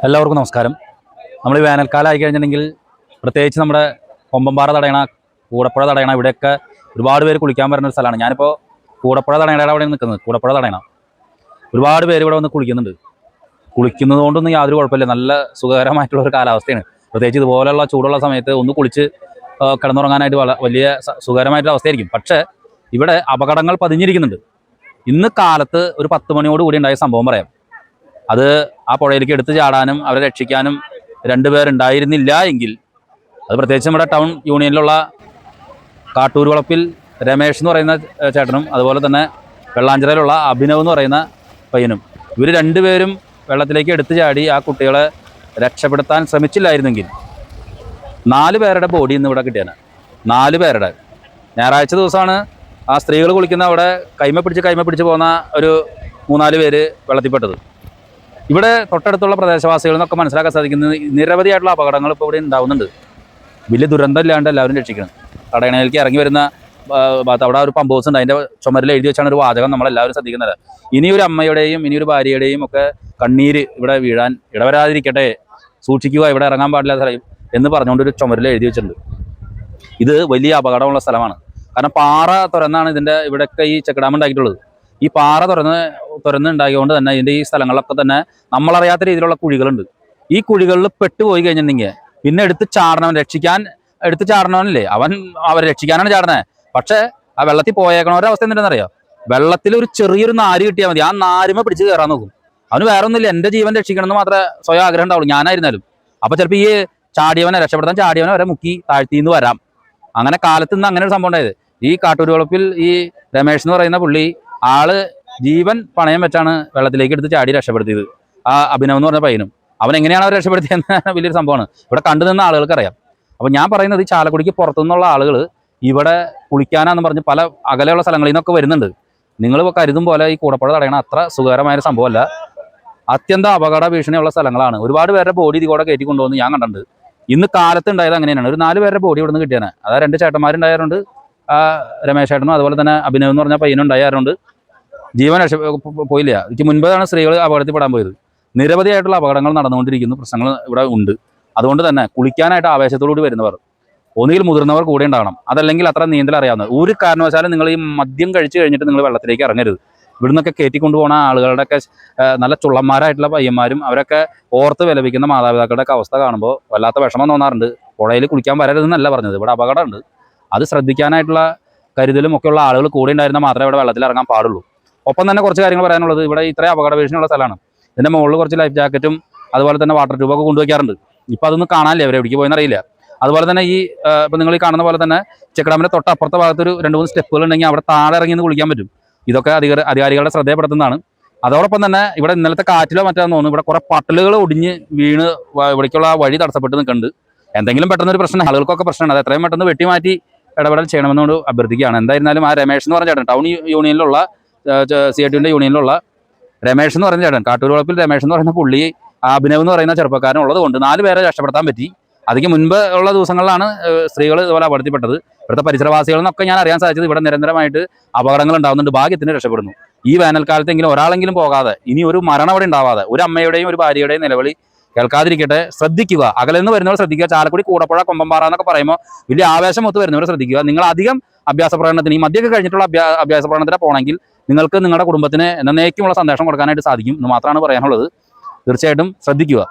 എല്ലാവർക്കും നമസ്കാരം. നമ്മൾ ഈ വേനൽക്കാലം ആയി കഴിഞ്ഞിട്ടുണ്ടെങ്കിൽ പ്രത്യേകിച്ച് നമ്മുടെ കൊമ്പമ്പാറ തടയണ, കൂടപ്പുഴ തടയണ, ഇവിടെയൊക്കെ ഒരുപാട് പേര് കുളിക്കാൻ വരുന്ന ഒരു സ്ഥലമാണ്. ഞാനിപ്പോൾ കൂടപ്പുഴ തടയണയുടെ അവിടെ നിൽക്കുന്നത്. കൂടപ്പുഴ തടയണ ഒരുപാട് പേര് ഇവിടെ വന്ന് കുളിക്കുന്നുണ്ട്. കുളിക്കുന്നത് കൊണ്ടൊന്നും യാതൊരു കുഴപ്പമില്ല. നല്ല സുഖകരമായിട്ടുള്ള ഒരു കാലാവസ്ഥയാണ്. പ്രത്യേകിച്ച് ഇതുപോലെയുള്ള ചൂടുള്ള സമയത്ത് ഒന്ന് കുളിച്ച് കിടന്നുറങ്ങാനായിട്ട് വലിയ സുഖകരമായിട്ടുള്ള അവസ്ഥയായിരിക്കും. പക്ഷേ ഇവിടെ അപകടങ്ങൾ പതിഞ്ഞിരിക്കുന്നുണ്ട്. ഇന്ന് കാലത്ത് ഒരു 10 മണിയോട് കൂടി ഉണ്ടായ സംഭവം പറയാം. അത് ആ പുഴയിലേക്ക് എടുത്തു ചാടാനും അവരെ രക്ഷിക്കാനും 2 പേരുണ്ടായിരുന്നില്ല എങ്കിൽ, അത് പ്രത്യേകിച്ച് നമ്മുടെ ടൗൺ യൂണിയനിലുള്ള കാട്ടൂർ വളപ്പിൽ രമേഷ് എന്ന് പറയുന്ന ചേട്ടനും അതുപോലെ തന്നെ വെള്ളാഞ്ചിറയിലുള്ള അഭിനവ് എന്ന് പറയുന്ന പയ്യനും, ഇവർ 2 പേരും വെള്ളത്തിലേക്ക് എടുത്തു ചാടി ആ കുട്ടികളെ രക്ഷപ്പെടുത്താൻ ശ്രമിച്ചില്ലായിരുന്നെങ്കിൽ 4 പേരുടെ ബോഡി ഇന്ന് ഇവിടെ കിട്ടിയാണ്. 4 പേരുടെ. ഞായറാഴ്ച ദിവസമാണ് ആ സ്ത്രീകൾ കുളിക്കുന്ന അവിടെ കൈമ പിടിച്ച് പോകുന്ന ഒരു 3-4 പേര് വെള്ളത്തിൽപ്പെട്ടത്. ഇവിടെ തൊട്ടടുത്തുള്ള പ്രദേശവാസികളിൽ നിന്നൊക്കെ മനസ്സിലാക്കാൻ സാധിക്കുന്നത് നിരവധിയായിട്ടുള്ള അപകടങ്ങൾ ഇപ്പോൾ ഇവിടെ ഉണ്ടാകുന്നുണ്ട്. വലിയ ദുരന്തം ഇല്ലാണ്ട് എല്ലാവരും രക്ഷിക്കണം. തടയണയിലേക്ക് ഇറങ്ങി വരുന്ന ഭാഗത്ത് അവിടെ ഒരു പമ്പ് ഹൗസ് ഉണ്ട്. അതിൻ്റെ ചുമരിൽ എഴുതി വെച്ചാണ് ഒരു വാചകം നമ്മളെല്ലാവരും ശ്രദ്ധിക്കുന്നത്. ഇനിയൊരു അമ്മയുടെയും ഇനിയൊരു ഭാര്യയുടെയും ഒക്കെ കണ്ണീര് ഇവിടെ വീഴാൻ ഇടവരാതിരിക്കട്ടെ, സൂക്ഷിക്കുക, ഇവിടെ ഇറങ്ങാൻ പാടില്ല സ്ഥലം എന്ന് പറഞ്ഞുകൊണ്ടൊരു ചുമരിൽ എഴുതി വെച്ചിട്ടുണ്ട്. ഇത് വലിയ അപകടമുള്ള സ്ഥലമാണ്. കാരണം പാറ തുറന്നാണ് ഇതിൻ്റെ ഇവിടെയൊക്കെ ഈ ചെക്ക് ഡാം ഉണ്ടാക്കിയിട്ടുള്ളത്. ഈ പാറ തുറന്നുണ്ടായതുകൊണ്ട് തന്നെ ഇതിൻ്റെ ഈ സ്ഥലങ്ങളിലൊക്കെ തന്നെ നമ്മളറിയാത്ത രീതിയിലുള്ള കുഴികളുണ്ട്. ഈ കുഴികളിൽ പെട്ടുപോയി കഴിഞ്ഞിട്ടുണ്ടെങ്കിൽ പിന്നെ എടുത്ത് ചാടണവനില്ലേ, അവരെ രക്ഷിക്കാനാണ് ചാടണേ. പക്ഷേ ആ വെള്ളത്തിൽ പോയേക്കണവരുടെ അവസ്ഥ എന്തിനാണെന്നറിയാം? വെള്ളത്തിൽ ഒരു ചെറിയൊരു നാര് കിട്ടിയാൽ മതി, ആ നാരുമ പിടിച്ച് കയറാൻ നോക്കും. അവന് വേറെ ഒന്നുമില്ല, എൻ്റെ ജീവൻ രക്ഷിക്കണമെന്ന് മാത്രമേ സ്വയം ആഗ്രഹം ഉണ്ടാവുള്ളൂ, ഞാനായിരുന്നാലും. അപ്പോൾ ചിലപ്പോൾ ഈ രക്ഷപ്പെടുത്താൻ ചാടിയവനെ വരെ മുക്കി താഴ്ത്തിന്ന് വരാം. അങ്ങനെ കാലത്ത് നിന്ന് അങ്ങനെ ഒരു സംഭവം ഉണ്ടായത്. ഈ കാട്ടൂർ വളപ്പിൽ ഈ രമേഷ് എന്ന് പറയുന്ന പുള്ളി ആള് ജീവൻ പണയം വെച്ചാണ് വെള്ളത്തിലേക്ക് എടുത്ത് ചാടി രക്ഷപ്പെടുത്തിയത്. ആ അഭിനവ് എന്ന് പറഞ്ഞ പയ്യനും. അവൻ എങ്ങനെയാണ് അവർ രക്ഷപ്പെടുത്തിയെന്ന് വലിയൊരു സംഭവമാണ്. ഇവിടെ കണ്ടു നിന്ന ആളുകൾക്ക് അറിയാം. അപ്പോൾ ഞാൻ പറയുന്നത്, ഈ ചാലക്കുടിക്ക് പുറത്തുനിന്നുള്ള ആളുകൾ ഇവിടെ കുളിക്കാനാന്ന് പറഞ്ഞ് പല അകലെയുള്ള സ്ഥലങ്ങളിൽ നിന്നൊക്കെ വരുന്നുണ്ട്. നിങ്ങൾ കരുതും പോലെ ഈ കൂടപ്പുഴ തടയണ അത്ര സുഖകരമായൊരു സംഭവമല്ല. അത്യന്തം അപകട ഭീഷണിയുള്ള സ്ഥലങ്ങളാണ്. ഒരുപാട് പേരുടെ ബോഡി ഇതിൽ കൂടെ കയറ്റി കൊണ്ടുവന്ന് ഞാൻ കണ്ടിട്ടുണ്ട്. ഇന്ന് കാലത്ത് ഉണ്ടായത് അങ്ങനെയാണ്. ഒരു 4 പേരുടെ ബോഡി ഇവിടെ നിന്ന് കിട്ടിയാണ്. അതാ 2 ചേട്ടന്മാരുണ്ടായതുകൊണ്ട്, രമേശ് ചേട്ടനും അതുപോലെ തന്നെ അഭിനവ് എന്ന് പറഞ്ഞ പയ്യനും ഉണ്ടായതുകൊണ്ട് ജീവൻ പോയില്ല. ഇതിക്ക് മുൻപാണ് സ്ത്രീകൾ അപകടത്തിൽപ്പെടാൻ പോയത്. നിരവധിയായിട്ടുള്ള അപകടങ്ങൾ നടന്നുകൊണ്ടിരിക്കുന്നു, പ്രശ്നങ്ങൾ ഇവിടെ ഉണ്ട്. അതുകൊണ്ട് തന്നെ കുളിക്കാനായിട്ട് ആവേശത്തോടുകൂടി വരുന്നവർ ഒന്നുകിൽ മുതിർന്നവർ കൂടെ ഉണ്ടാകണം, അതല്ലെങ്കിൽ അത്ര നീന്തൽ അറിയാവുന്നവർ. ഒരു കാരണവശാലും നിങ്ങൾ ഈ മദ്യം കഴിച്ചു കഴിഞ്ഞിട്ട് നിങ്ങൾ വെള്ളത്തിലേക്ക് ഇറങ്ങരുത്. ഇവിടുന്നൊക്കെ കയറ്റിക്കൊണ്ടുപോകുന്ന ആളുകളുടെയൊക്കെ നല്ല ചുള്ളന്മാരായിട്ടുള്ള പയ്യന്മാരും അവരൊക്കെ ഓർത്ത് വിലപിക്കുന്ന മാതാപിതാക്കളുടെയൊക്കെ അവസ്ഥ കാണുമ്പോൾ വല്ലാത്ത വിഷമം തോന്നാറുണ്ട്. പുഴയിൽ കുളിക്കാൻ വരരുതെന്നല്ല പറഞ്ഞത്, ഇവിടെ അപകടമുണ്ട്. അത് ശ്രദ്ധിക്കാനായിട്ടുള്ള കരുതലും ഒക്കെയുള്ള ആളുകൾ കൂടെ ഉണ്ടായിരുന്നാൽ മാത്രമേ ഇവിടെ വെള്ളത്തിൽ ഇറങ്ങാൻ പാടുള്ളൂ. ഒപ്പം തന്നെ കുറച്ച് കാര്യങ്ങൾ പറയാനുള്ളത്, ഇവിടെ ഇത്രയും അപകട ഭീഷണിയുള്ള സ്ഥലമാണ്. ഇതിൻ്റെ മുകളിൽ കുറച്ച് ലൈഫ് ജാക്കറ്റും അതുപോലെ തന്നെ വാട്ടർ ട്യൂബൊക്കെ കൊണ്ടുവയ്ക്കാറുണ്ട്. ഇപ്പോൾ അതൊന്നും കാണാനില്ല, അവരെ എവിടേക്ക് പോയെന്നറിയില്ല. അതുപോലെ തന്നെ ഇപ്പോൾ നിങ്ങൾ ഈ കാണുന്ന പോലെ തന്നെ ചെക്ക് ഡാമിൻ്റെ തൊട്ടപ്പുറത്തെ ഭാഗത്തൊരു 2-3 സ്റ്റെപ്പുകൾ ഉണ്ടെങ്കിൽ അവിടെ താഴെ ഇറങ്ങി നിന്ന് കുളിക്കാൻ പറ്റും. ഇതൊക്കെ അധികാരികളുടെ ശ്രദ്ധയപ്പെടുത്തുന്നതാണ്. അതോടൊപ്പം തന്നെ ഇവിടെ ഇന്നലത്തെ കാറ്റിലോ മറ്റാന്ന് തോന്നുന്നു, ഇവിടെ കുറേ പട്ടലുകൾ ഒടിഞ്ഞ് വീണ് ഇവിടേക്കുള്ള വഴി തടസ്സപ്പെട്ട് നിൽക്കുന്നുണ്ട്. എന്തെങ്കിലും പെട്ടെന്നൊരു പ്രശ്നം, ആളുകൾക്കൊക്കെ പ്രശ്നമാണ്. അത് എത്രയും പെട്ടെന്ന് വെട്ടിമാറ്റി ഇടപെടൽ ചെയ്യണമെന്നുകൊണ്ട് അഭ്യർത്ഥിക്കുകയാണ്. എന്തായിരുന്നാലും ആ രമേഷ് എന്ന് പറഞ്ഞ ചേട്ടൻ, ടൗൺ യൂണിയനിലുള്ള CITUവിൻ്റെ യൂണിയനിലുള്ള രമേഷ് എന്ന് പറയുന്ന ചേട്ടൻ, കാട്ടൂർ വളപ്പിൽ രമേഷ് എന്ന് പറയുന്ന പുള്ളി, അഭിനവ് എന്ന് പറയുന്ന ചെറുപ്പക്കാരൻ ഉള്ളത് കൊണ്ട് 4 പേരെ രക്ഷപ്പെടുത്താൻ പറ്റി. അതിന് മുൻപ് ഉള്ള ദിവസങ്ങളിലാണ് സ്ത്രീകൾ ഇതുപോലെ അപകടത്തിൽപ്പെട്ടത്. ഇവിടുത്തെ പരിസരവാസികളിൽ നിന്നൊക്കെ ഞാൻ അറിയാൻ സാധിച്ചത് ഇവിടെ നിരന്തരമായിട്ട് അപകടങ്ങൾ ഉണ്ടാകുന്നുണ്ട്. ഭാഗ്യത്തിന് രക്ഷപ്പെടുന്നു. ഈ വേനൽക്കാലത്തെങ്കിലും ഒരാളെങ്കിലും പോകാതെ, ഇനി ഒരു മരണം അവിടെ ഉണ്ടാവാതെ, ഒരു അമ്മയുടെയും ഒരു ഭാര്യയുടെയും നിലവിളി കേൾക്കാതിരിക്കട്ടെ. ശ്രദ്ധിക്കുക, അകലെന്ന് വരുന്നവർ ശ്രദ്ധിക്കുക. ചാലക്കുടി, കൂടപ്പുഴ, കൊമ്പമ്പാറ എന്നൊക്കെ പറയുമ്പോൾ വലിയ ആവേശം ഒത്ത് വരുന്നവർ ശ്രദ്ധിക്കുക. നിങ്ങൾ അധികം അഭ്യാസ പ്രകടനത്തിന്, ഈ മദ്യമൊക്കെ കഴിഞ്ഞിട്ടുള്ള അഭ്യാസ പ്രകടനത്തിന് പോകണമെങ്കിൽ നിങ്ങൾക്ക് നിങ്ങളുടെ കുടുംബത്തിന് എന്നേക്കുമുള്ള സന്ദേശം കൊടുക്കാനായിട്ട് സാധിക്കും എന്ന് മാത്രമാണ് പറയാനുള്ളത്. തീർച്ചയായിട്ടും ശ്രദ്ധിക്കുക.